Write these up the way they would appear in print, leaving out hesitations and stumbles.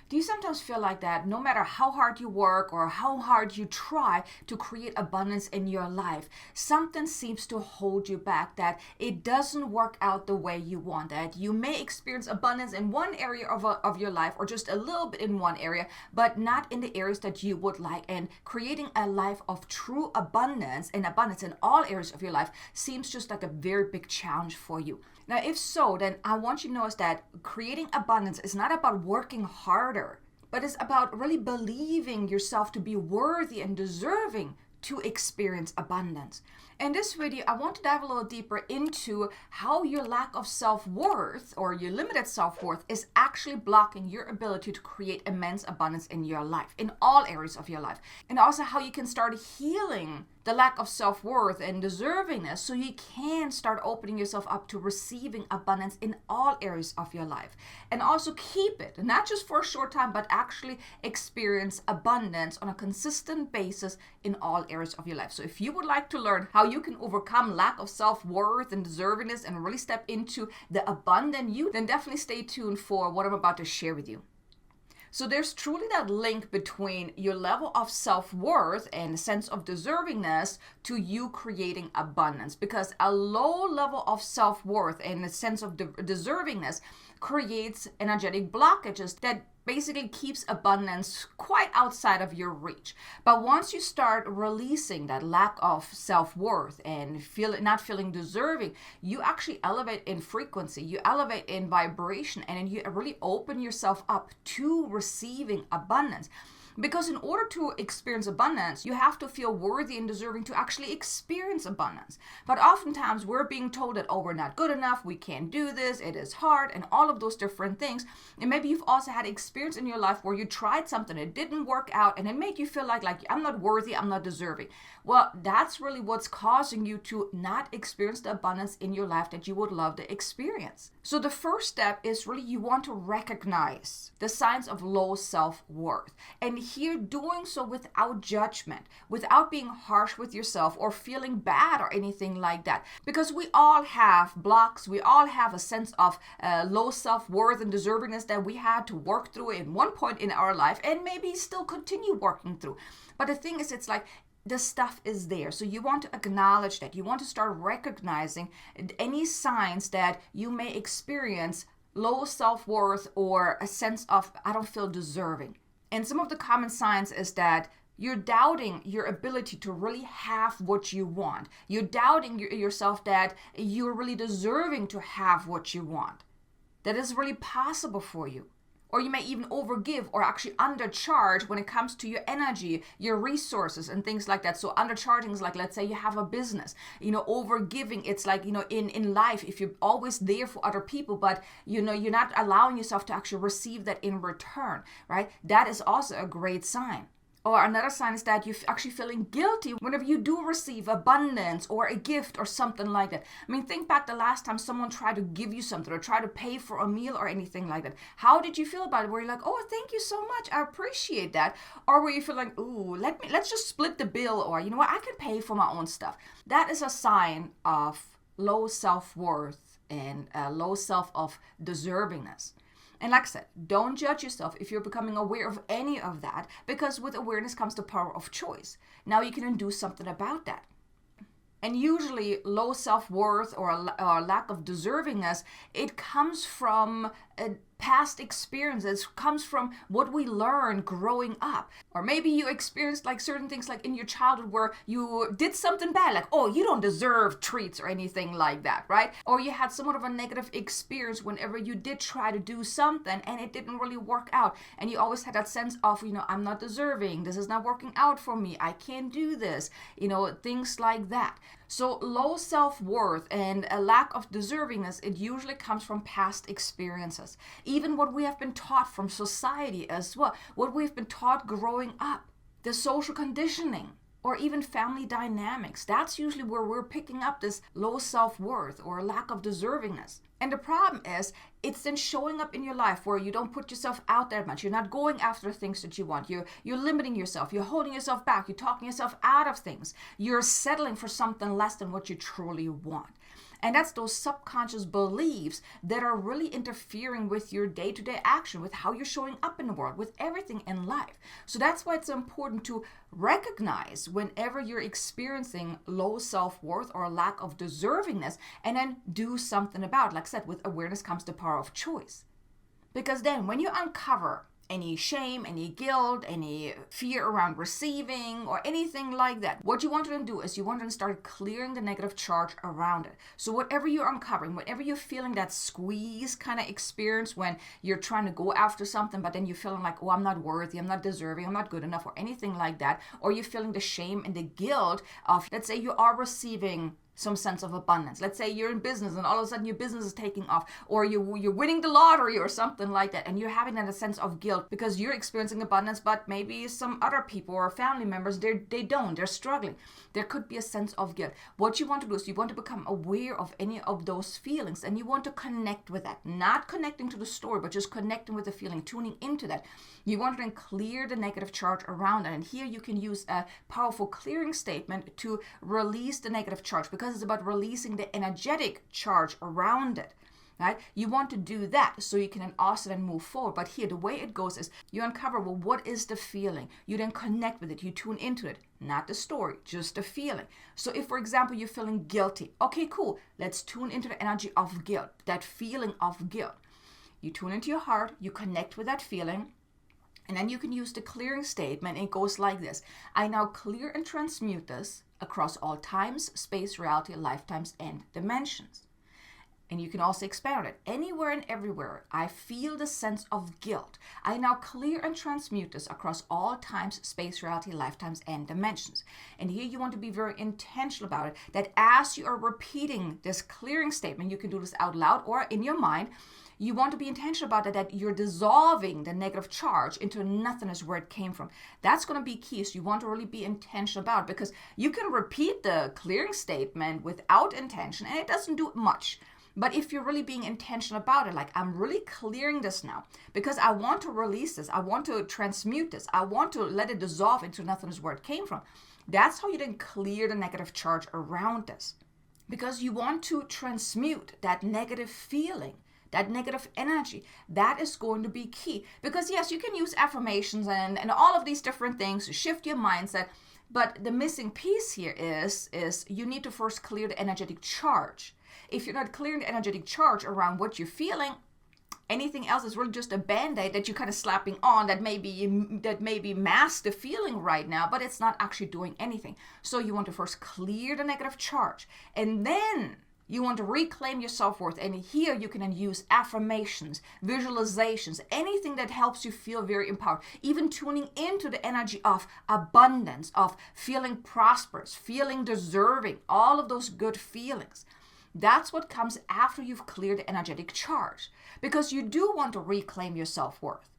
Do you sometimes feel like that no matter how hard you work or how hard you try to create abundance in your life, something seems to hold you back, that it doesn't work out the way you want, that you may experience abundance in one area of your life or just a little bit in one area, but not in the areas that you would like. And creating a life of true abundance and abundance in all areas of your life seems just like a very big challenge for you. Now, if so, then I want you to know is that creating abundance is not about working harder, but it's about really believing yourself to be worthy and deserving to experience abundance. In this video, I want to dive a little deeper into how your lack of self-worth or your limited self-worth is actually blocking your ability to create immense abundance in your life, in all areas of your life. And also how you can start healing the lack of self-worth and deservingness so you can start opening yourself up to receiving abundance in all areas of your life. And also keep it, not just for a short time, but actually experience abundance on a consistent basis in all areas of your life. So if you would like to learn how you can overcome lack of self-worth and deservingness and really step into the abundant you, then definitely stay tuned for what I'm about to share with you. So there's truly that link between your level of self-worth and sense of deservingness to you creating abundance, because a low level of self-worth and a sense of deservingness creates energetic blockages that basically keeps abundance quite outside of your reach. But once you start releasing that lack of self-worth and not feeling deserving, you actually elevate in frequency, you elevate in vibration, and you really open yourself up to receiving abundance. Because in order to experience abundance, you have to feel worthy and deserving to actually experience abundance. But oftentimes we're being told that, oh, we're not good enough, we can't do this, it is hard, and all of those different things. And maybe you've also had experience in your life where you tried something, it didn't work out, and it made you feel like I'm not worthy, I'm not deserving. Well, that's really what's causing you to not experience the abundance in your life that you would love to experience. So the first step is really you want to recognize the signs of low self-worth. And here, doing so without judgment, without being harsh with yourself or feeling bad or anything like that. Because we all have blocks, we all have a sense of low self-worth and deservingness that we had to work through at one point in our life and maybe still continue working through. But the thing is, it's like, the stuff is there. So you want to acknowledge that. You want to start recognizing any signs that you may experience low self-worth or a sense of, I don't feel deserving. And some of the common signs is that you're doubting your ability to really have what you want. You're doubting yourself that you're really deserving to have what you want. That is really possible for you. Or you may even overgive or actually undercharge when it comes to your energy, your resources, and things like that. So undercharging is like, let's say you have a business, overgiving. It's like, in life, if you're always there for other people, but, you're not allowing yourself to actually receive that in return, right? That is also a great sign. Or another sign is that you're actually feeling guilty whenever you do receive abundance or a gift or something like that. I mean, think back the last time someone tried to give you something or try to pay for a meal or anything like that. How did you feel about it? Were you like, oh, thank you so much, I appreciate that? Or were you feel like, ooh, let's just split the bill, or you know what, I can pay for my own stuff. That is a sign of low self-worth and low self of deservingness. And like I said, don't judge yourself if you're becoming aware of any of that, because with awareness comes the power of choice. Now you can do something about that. And usually low self-worth or lack of deservingness, it comes from past experiences, comes from what we learned growing up. Or maybe you experienced like certain things like in your childhood where you did something bad, like, oh, you don't deserve treats or anything like that, right? Or you had somewhat of a negative experience whenever you did try to do something and it didn't really work out. And you always had that sense of, I'm not deserving, this is not working out for me, I can't do this, things like that. So low self-worth and a lack of deservingness, it usually comes from past experiences. Even what we have been taught from society as well, what we've been taught growing up, the social conditioning, or even family dynamics. That's usually where we're picking up this low self-worth or lack of deservingness. And the problem is, it's then showing up in your life where you don't put yourself out there much. You're not going after the things that you want. You're limiting yourself. You're holding yourself back. You're talking yourself out of things. You're settling for something less than what you truly want. And that's those subconscious beliefs that are really interfering with your day-to-day action, with how you're showing up in the world, with everything in life. So that's why it's important to recognize whenever you're experiencing low self-worth or lack of deservingness, and then do something about it. Like I said, with awareness comes the power of choice. Because then when you uncover any shame, any guilt, any fear around receiving, or anything like that, what you want to do is you want to start clearing the negative charge around it. So whatever you're uncovering, whatever you're feeling that squeeze kind of experience when you're trying to go after something, but then you're feeling like, oh, I'm not worthy, I'm not deserving, I'm not good enough, or anything like that, or you're feeling the shame and the guilt of, let's say you are receiving some sense of abundance. Let's say you're in business and all of a sudden your business is taking off, or you're winning the lottery or something like that, and you're having that sense of guilt because you're experiencing abundance, but maybe some other people or family members, they don't, they're struggling. There could be a sense of guilt. What you want to do is you want to become aware of any of those feelings, and you want to connect with that, not connecting to the story, but just connecting with the feeling, tuning into that. You want to then clear the negative charge around it, and here you can use a powerful clearing statement to release the negative charge, because it's about releasing the energetic charge around it, right? You want to do that so you can then also then move forward. But here, the way it goes is you uncover, well, what is the feeling? You then connect with it. You tune into it, not the story, just the feeling. So if, for example, you're feeling guilty, okay, cool. Let's tune into the energy of guilt, that feeling of guilt. You tune into your heart, you connect with that feeling, and then you can use the clearing statement. It goes like this: I now clear and transmute this across all times, space, reality, lifetimes, and dimensions. And you can also expand it. Anywhere and everywhere I feel the sense of guilt, I now clear and transmute this across all times, space, reality, lifetimes, and dimensions. And here you want to be very intentional about it, that as you are repeating this clearing statement, you can do this out loud or in your mind. You want to be intentional about it, that you're dissolving the negative charge into nothingness where it came from. That's going to be key. So you want to really be intentional about it, because you can repeat the clearing statement without intention and it doesn't do much. But if you're really being intentional about it, like, I'm really clearing this now because I want to release this, I want to transmute this, I want to let it dissolve into nothingness where it came from. That's how you then clear the negative charge around this, because you want to transmute that negative feeling, that negative energy. That is going to be key, because yes, you can use affirmations and all of these different things to shift your mindset, but the missing piece here is you need to first clear the energetic charge. If you're not clearing the energetic charge around what you're feeling, anything else is really just a band-aid that you're kind of slapping on that maybe masks the feeling right now, but it's not actually doing anything. So you want to first clear the negative charge, and then you want to reclaim your self-worth. And here you can then use affirmations, visualizations, anything that helps you feel very empowered. Even tuning into the energy of abundance, of feeling prosperous, feeling deserving, all of those good feelings. That's what comes after you've cleared the energetic charge, because you do want to reclaim your self-worth.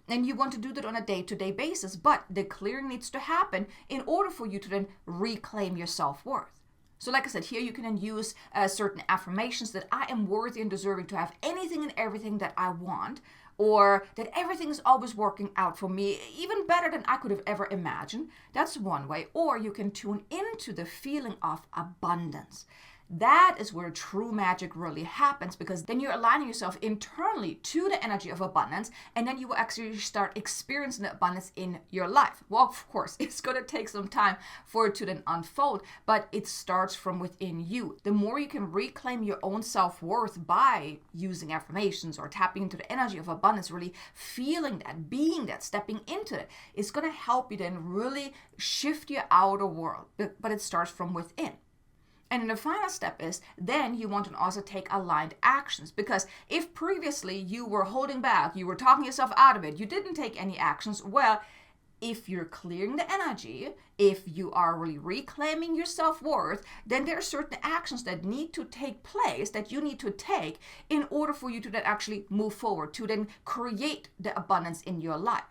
And you want to do that on a day-to-day basis, but the clearing needs to happen in order for you to then reclaim your self-worth. So like I said, here you can then use certain affirmations that I am worthy and deserving to have anything and everything that I want, or that everything is always working out for me, even better than I could have ever imagined. That's one way. Or you can tune into the feeling of abundance. That is where true magic really happens, because then you're aligning yourself internally to the energy of abundance, and then you will actually start experiencing the abundance in your life. Well, of course, it's going to take some time for it to then unfold, but it starts from within you. The more you can reclaim your own self-worth by using affirmations or tapping into the energy of abundance, really feeling that, being that, stepping into it, it's going to help you then really shift your outer world, but it starts from within. And then the final step is then you want to also take aligned actions, because if previously you were holding back, you were talking yourself out of it, you didn't take any actions, well, if you're clearing the energy, if you are really reclaiming your self-worth, then there are certain actions that need to take place, that you need to take in order for you to then actually move forward, to then create the abundance in your life.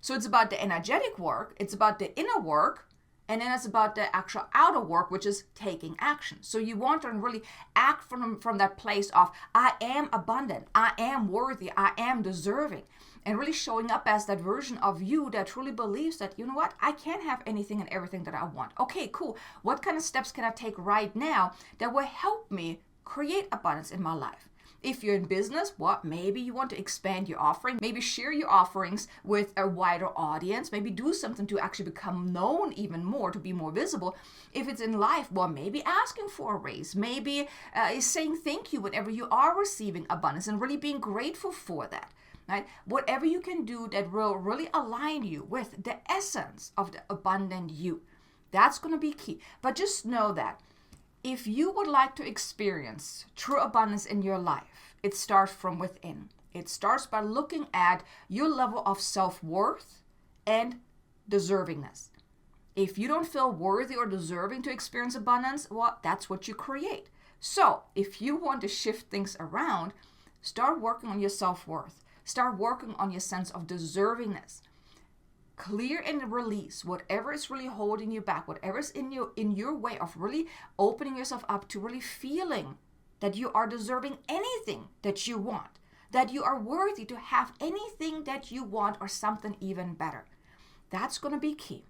So it's about the energetic work, it's about the inner work, and then it's about the actual outer work, which is taking action. So you want to really act from that place of, I am abundant, I am worthy, I am deserving. And really showing up as that version of you that truly believes that, you know what, I can have anything and everything that I want. Okay, cool. What kind of steps can I take right now that will help me create abundance in my life. If you're in business, maybe you want to expand your offering, maybe share your offerings with a wider audience, maybe do something to actually become known even more, to be more visible. If it's in life, maybe asking for a raise, maybe saying thank you whenever you are receiving abundance and really being grateful for that. Right? Whatever you can do that will really align you with the essence of the abundant you. That's going to be key. But just know that if you would like to experience true abundance in your life, it starts from within. It starts by looking at your level of self-worth and deservingness. If you don't feel worthy or deserving to experience abundance, that's what you create. So if you want to shift things around, start working on your self-worth. Start working on your sense of deservingness. Clear and release whatever is really holding you back, whatever is in your way of really opening yourself up to really feeling that you are deserving anything that you want, that you are worthy to have anything that you want or something even better. That's going to be key.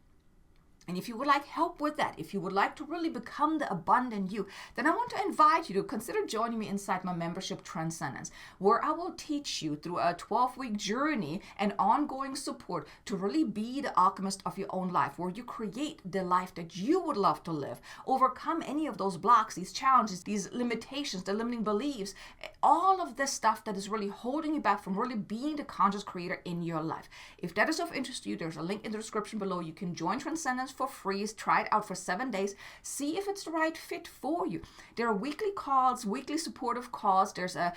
And if you would like help with that, if you would like to really become the abundant you, then I want to invite you to consider joining me inside my membership Transcendence, where I will teach you through a 12-week journey and ongoing support to really be the alchemist of your own life, where you create the life that you would love to live, overcome any of those blocks, these challenges, these limitations, the limiting beliefs, all of this stuff that is really holding you back from really being the conscious creator in your life. If that is of interest to you, there's a link in the description below. You can join Transcendence for free. Try it out for 7 days. See if it's the right fit for you. There are weekly calls, weekly supportive calls. There's a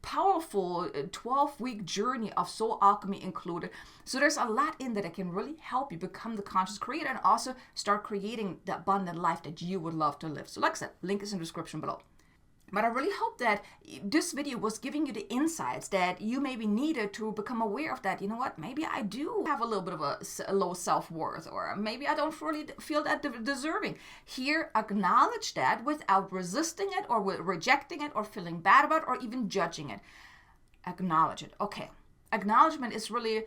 powerful 12-week journey of soul alchemy included. So there's a lot in there that can really help you become the conscious creator and also start creating the abundant life that you would love to live. So like I said, link is in the description below. But I really hope that this video was giving you the insights that you maybe needed to become aware of that. You know what? Maybe I do have a little bit of a low self-worth, or maybe I don't really feel that deserving. Here, acknowledge that without resisting it or rejecting it or feeling bad about it or even judging it. Acknowledge it. Okay. Acknowledgement is really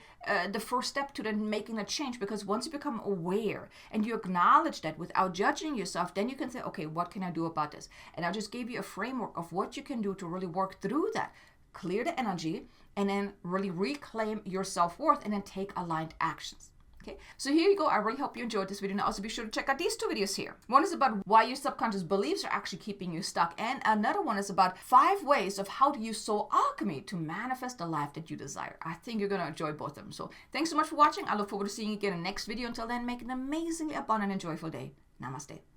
the first step to then making a change, because once you become aware and you acknowledge that without judging yourself, then you can say, okay, what can I do about this? And I just gave you a framework of what you can do to really work through that. Clear the energy and then really reclaim your self-worth and then take aligned actions. Okay, so here you go. I really hope you enjoyed this video. Now also be sure to check out these 2 videos here. One is about why your subconscious beliefs are actually keeping you stuck. And another one is about 5 ways of how to use soul alchemy to manifest the life that you desire. I think you're going to enjoy both of them. So thanks so much for watching. I look forward to seeing you again in the next video. Until then, make an amazingly abundant and joyful day. Namaste.